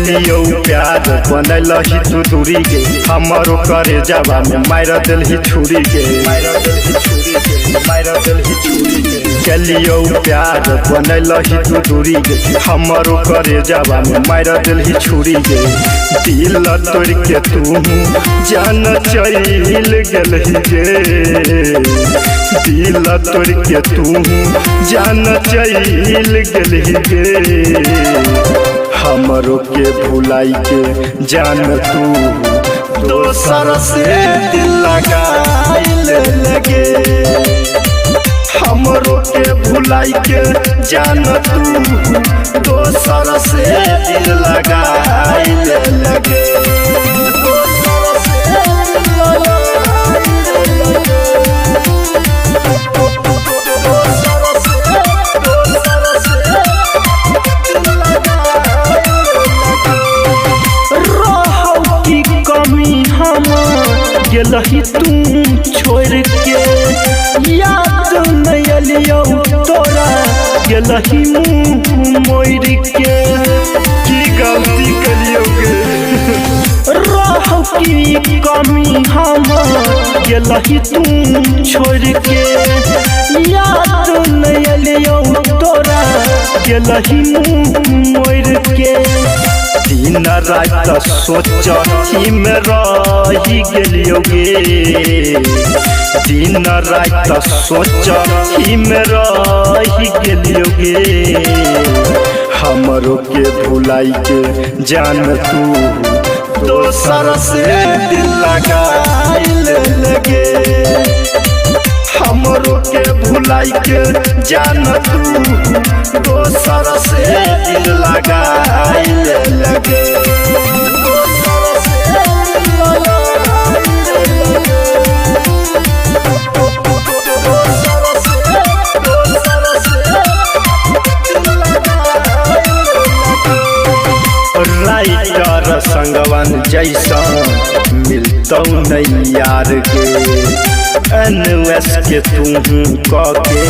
चलियो प्यार बनल ही तू दूरी के हमारो करे जावा में मार दिल ही छुरी के चलियो प्यार बनल ही तू दूरी के हमारो करे जावा में मार दिल ही छुरी के दिल तोड़ के तू जान चल गल ही गे दिल तोड़ के तू जान चल गल ही गे हमरो के भुलाई के जान तू दोसर से दिल लगाइले लगे हमरो के भुलाई के जान तू दोसर से दिल लगाइले लगे गेलही तू छोड़ के याद नहीं अलियो तोरा गेलही मुँह मोड़ के की गलती करियोगे रह की कमी हम गेलही तू छोड़ के याद नहीं अलियो तोरा गेलही मुँह मोड़ के दिन रात सोच ही में रही गेलियोगे दिन रात सोच ही में रही गेलियोगे हमरो के भुलाई के जान तू दोसर से दिल लगाइले लगे हमरो के भुलाई के जान तू दोसर से दिल लगाइले लगे राइटर संगवन जैसा मिलतौ नहीं यार के NS के तू कके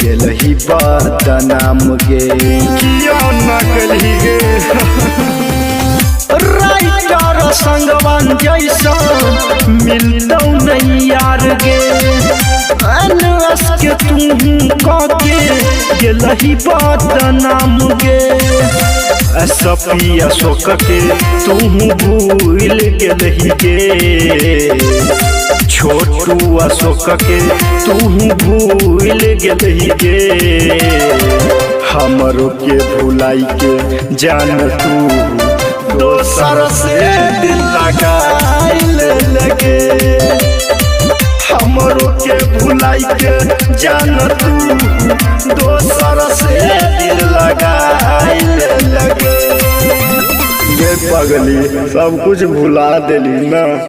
गेलही बदनाम गे किया न गलही गे राइटर संगवन जैसा मिलतौ नहीं यार गे NS के तू कके गेलही बदनाम गे सपी अशोक के तू भूल गेलही गे छोटू अशोक के तू भूल गेलही गे हमरो के भुलाई के जान तू दोसर से दिल लगाइले लगे हमरो के भुलाई के जान तू दोसर से दिल लगाइले लगे ये पगली सब कुछ भुला देली ना।